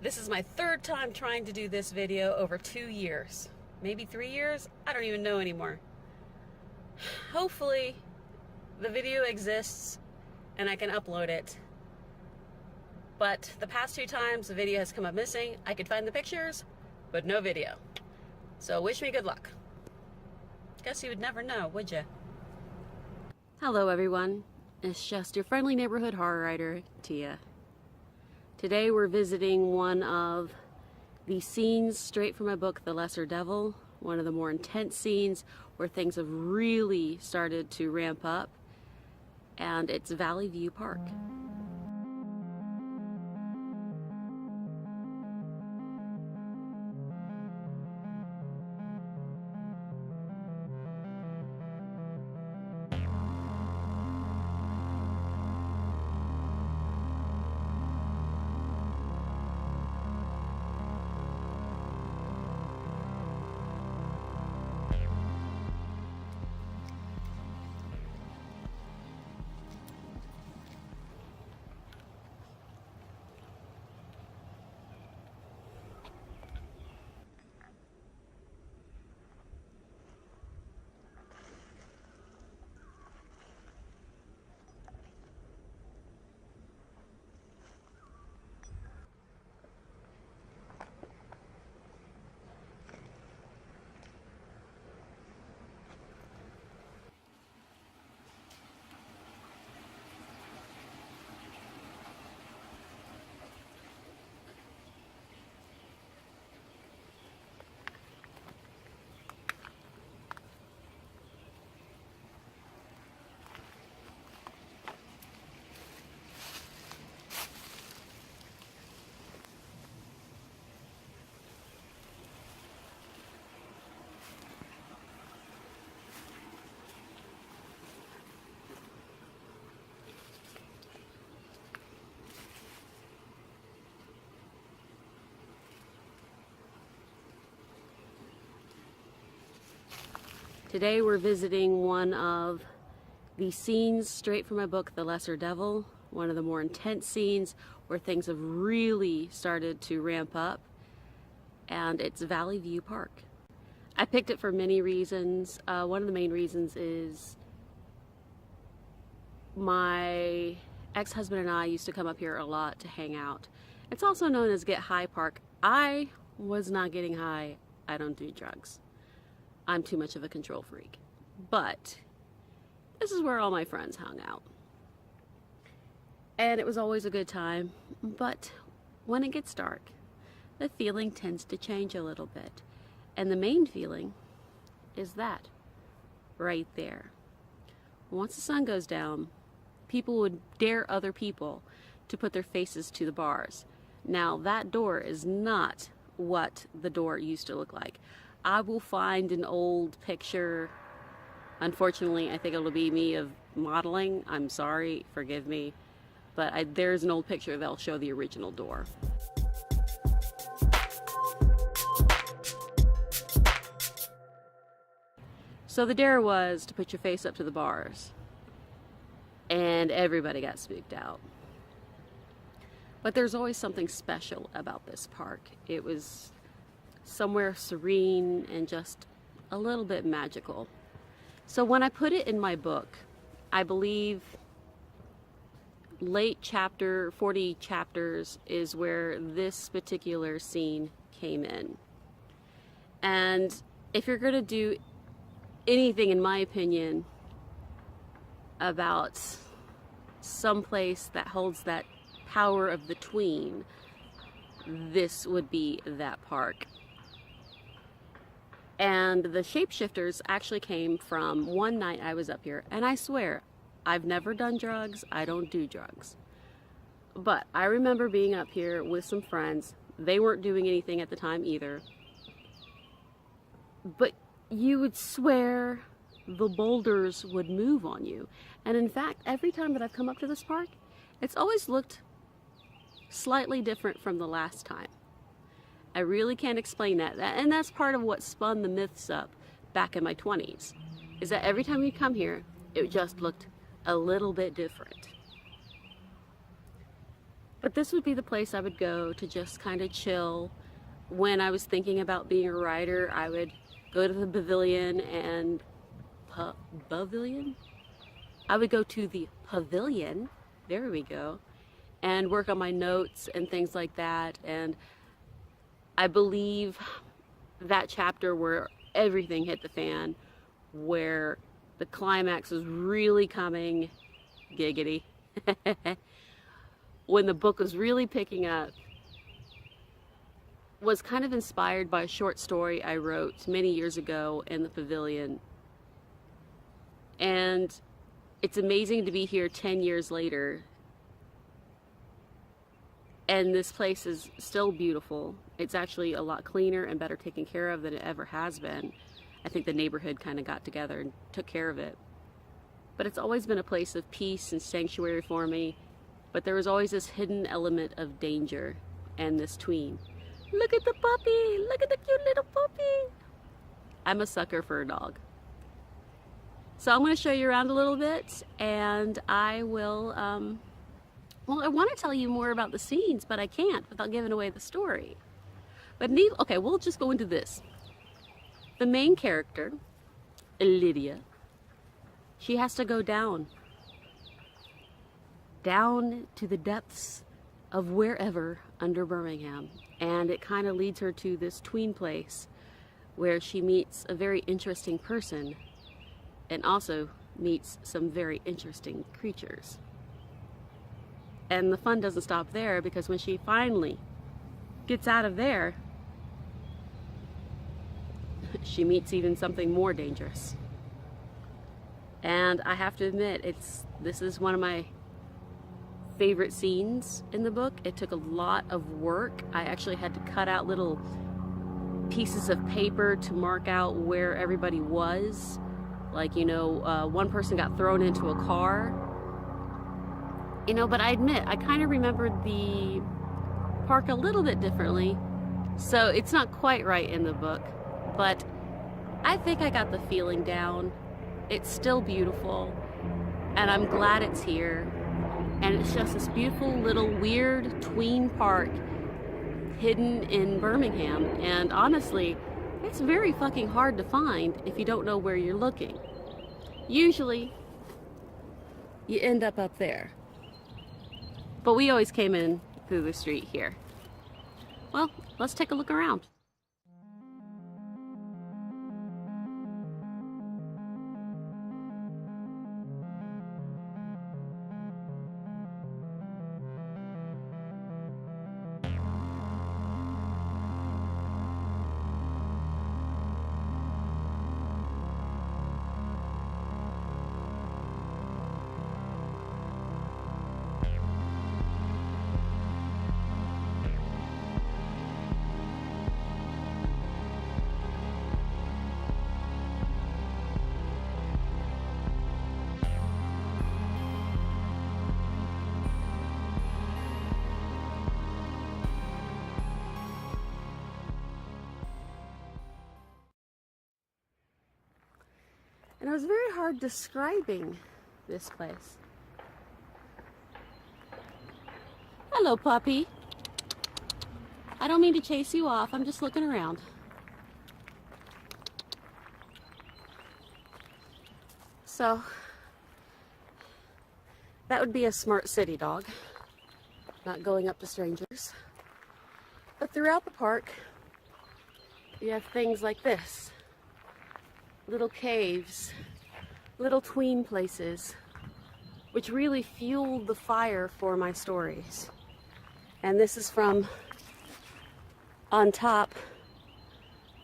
This is my third time trying to do this video over 2 years. Maybe 3 years? I don't even know anymore. Hopefully, the video exists and I can upload it. But the past 2 times the video has come up missing. I could find the pictures, but no video. So wish me good luck. Guess you would never know, would you? Hello everyone. It's just your friendly neighborhood horror writer, Tia. Today we're visiting one of the scenes straight from my book, The Lesser Devil, one of the more intense scenes where things have really started to ramp up, and it's Valley View Park. Today we're visiting one of the scenes straight from my book, The Lesser Devil, one of the more intense scenes where things have really started to ramp up, and it's Valley View Park. I picked it for many reasons. One of the main reasons is my ex-husband and I used to come up here a lot to hang out. It's also known as Get High Park. I was not getting high. I don't do drugs. I'm too much of a control freak. But this is where all my friends hung out. And it was always a good time. But when it gets dark, the feeling tends to change a little bit. And the main feeling is that right there. Once the sun goes down, people would dare other people to put their faces to the bars. Now, that door is not what the door used to look like. I will find an old picture. Unfortunately, I think it'll be me of modeling. I'm sorry, forgive me. But there's an old picture that'll show the original door. So the dare was to put your face up to the bars. And everybody got spooked out. But there's always something special about this park. It was somewhere serene and just a little bit magical. So when I put it in my book, I believe late chapter, 40 chapters is where this particular scene came in. And if you're going to do anything, in my opinion, about someplace that holds that power of the tween, this would be that park. And the shapeshifters actually came from one night I was up here, and I swear, I've never done drugs, I don't do drugs. But I remember being up here with some friends. They weren't doing anything at the time either. But you would swear the boulders would move on you. And in fact, every time that I've come up to this park, it's always looked slightly different from the last time. I really can't explain that. And that's part of what spun the myths up back in my 20s, is that every time we come here, it just looked a little bit different. But this would be the place I would go to just kind of chill. When I was thinking about being a writer, I would go to the pavilion and pavilion? I would go to the pavilion, there we go, and work on my notes and things like that. And I believe that chapter where everything hit the fan, where the climax was really coming, giggity, when the book was really picking up, was kind of inspired by a short story I wrote many years ago in the pavilion. And it's amazing to be here 10 years later, and this place is still beautiful. It's actually a lot cleaner and better taken care of than it ever has been. I think the neighborhood kind of got together and took care of it. But it's always been a place of peace and sanctuary for me, but there was always this hidden element of danger and this tween. Look at the puppy! Look at the cute little puppy! I'm a sucker for a dog. So I'm going to show you around a little bit, and I will, well, I want to tell you more about the scenes, but I can't without giving away the story. But okay, we'll just go into this. The main character, Lydia, she has to go down to the depths of wherever under Birmingham. And it kind of leads her to this tween place where she meets a very interesting person and also meets some very interesting creatures. And the fun doesn't stop there, because when she finally gets out of there, she meets even something more dangerous. And I have to admit, this is one of my favorite scenes in the book. It took a lot of work. I actually had to cut out little pieces of paper to mark out where everybody was. Like, you know, one person got thrown into a car. You know, but I admit, I kind of remembered the park a little bit differently. So it's not quite right in the book, but I think I got the feeling down. It's still beautiful, and I'm glad it's here. And it's just this beautiful little weird tween park hidden in Birmingham. And honestly, it's very fucking hard to find if you don't know where you're looking. Usually, you end up there. But we always came in through the street here. Well, let's take a look around. And it was very hard describing this place. Hello, puppy. I don't mean to chase you off. I'm just looking around. So, that would be a smart city dog. Not going up to strangers. But throughout the park, you have things like this. Little caves, little tween places, which really fueled the fire for my stories. And this is from on top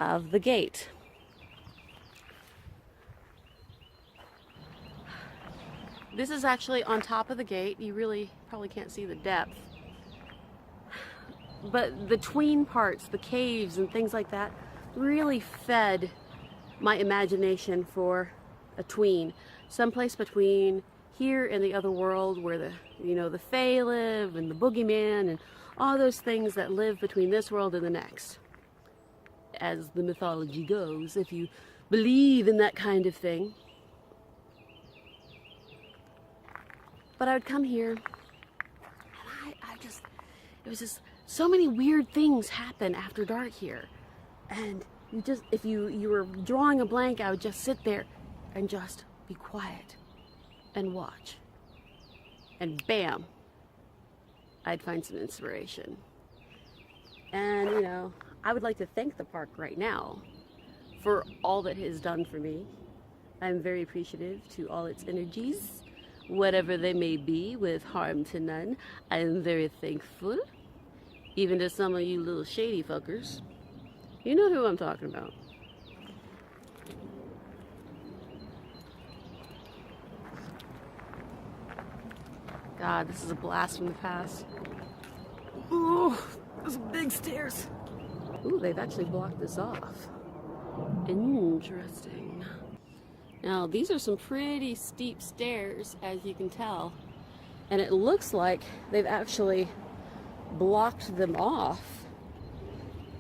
of the gate. This is actually on top of the gate. You really probably can't see the depth. But the tween parts, the caves and things like that, really fed my imagination for a tween. Someplace between here and the other world where the, you know, the Fae live and the boogeyman and all those things that live between this world and the next. As the mythology goes, if you believe in that kind of thing. But I would come here and I just It was just so many weird things happen after dark here. And you just, if you were drawing a blank, I would just sit there and just be quiet and watch. And bam, I'd find some inspiration. And you know, I would like to thank the park right now for all that it has done for me. I'm very appreciative to all its energies, whatever they may be, with harm to none. I am very thankful, even to some of you little shady fuckers. You know who I'm talking about. God, this is a blast from the past. Ooh, those big stairs. Ooh, they've actually blocked this off. Interesting. Now, these are some pretty steep stairs, as you can tell. And it looks like they've actually blocked them off.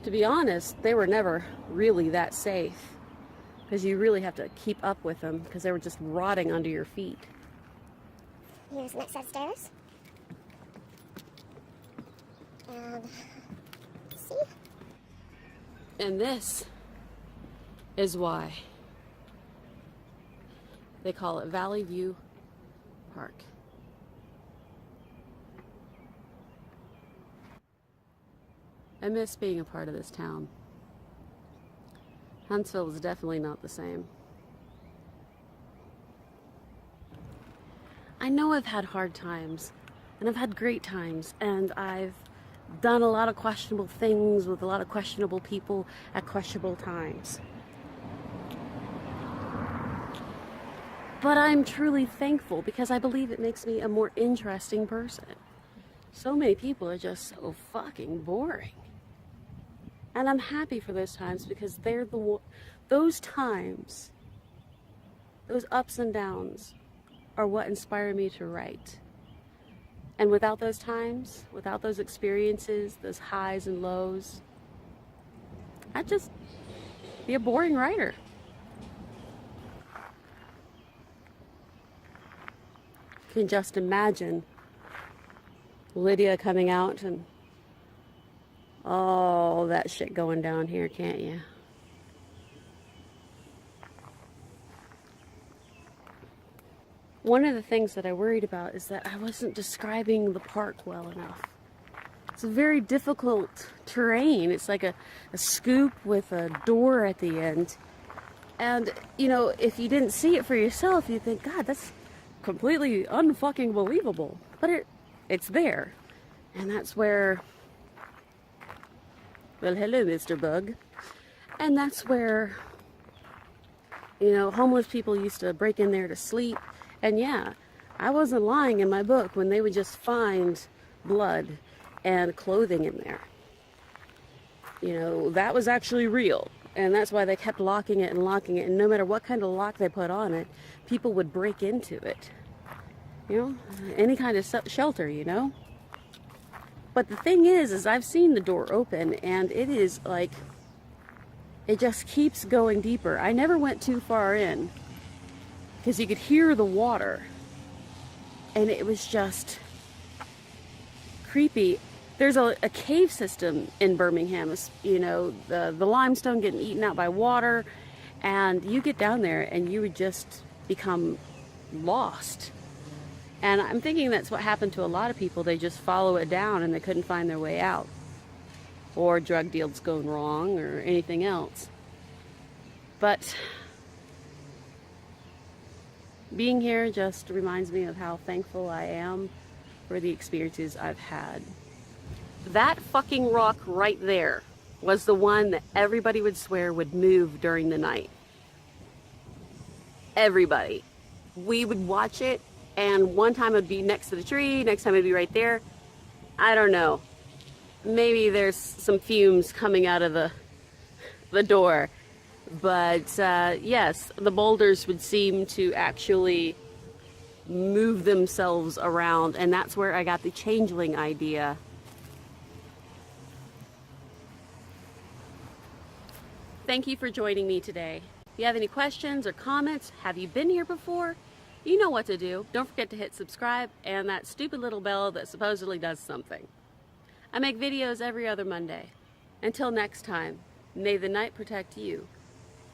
To be honest, they were never really that safe, because you really have to keep up with them, because they were just rotting under your feet. Here's the next set of stairs. And see? And this is why they call it Valley View Park. I miss being a part of this town. Huntsville is definitely not the same. I know I've had hard times, and I've had great times, and I've done a lot of questionable things with a lot of questionable people at questionable times. But I'm truly thankful, because I believe it makes me a more interesting person. So many people are just so fucking boring. And I'm happy for those times, because they're those times, those ups and downs, are what inspire me to write. And without those times, without those experiences, those highs and lows, I'd just be a boring writer. You can just imagine Lydia coming out and all that shit going down here, can't you? One of the things that I worried about is that I wasn't describing the park well enough. It's a very difficult terrain. It's like a scoop with a door at the end. And, you know, if you didn't see it for yourself, you'd think, God, that's completely unfucking believable. But it's there. And that's where, well, hello, Mr. Bug. And that's where, you know, homeless people used to break in there to sleep. And yeah, I wasn't lying in my book when they would just find blood and clothing in there. You know, that was actually real. And that's why they kept locking it. And no matter what kind of lock they put on it, people would break into it. You know, any kind of shelter, you know. But the thing is I've seen the door open, and it is like, it just keeps going deeper. I never went too far in, because you could hear the water, and it was just creepy. There's a cave system in Birmingham, you know, the limestone getting eaten out by water, and you get down there and you would just become lost. And I'm thinking that's what happened to a lot of people. They just follow it down and they couldn't find their way out, or drug deals going wrong, or anything else. But being here just reminds me of how thankful I am for the experiences I've had. That fucking rock right there was the one that everybody would swear would move during the night. Everybody. We would watch it, and one time it would be next to the tree, next time it would be right there. I don't know. Maybe there's some fumes coming out of the door. But yes, the boulders would seem to actually move themselves around, and that's where I got the changeling idea. Thank you for joining me today. If you have any questions or comments, have you been here before? You know what to do. Don't forget to hit subscribe and that stupid little bell that supposedly does something. I make videos every other Monday. Until next time, may the night protect you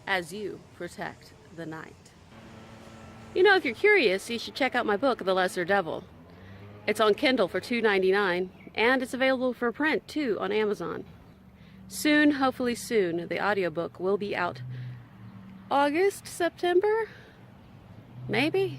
as you protect the night. You know, if you're curious, you should check out my book, The Lesser Devil. It's on Kindle for $2.99, and it's available for print, too, on Amazon. Soon, hopefully soon, the audiobook will be out. August, September? Maybe?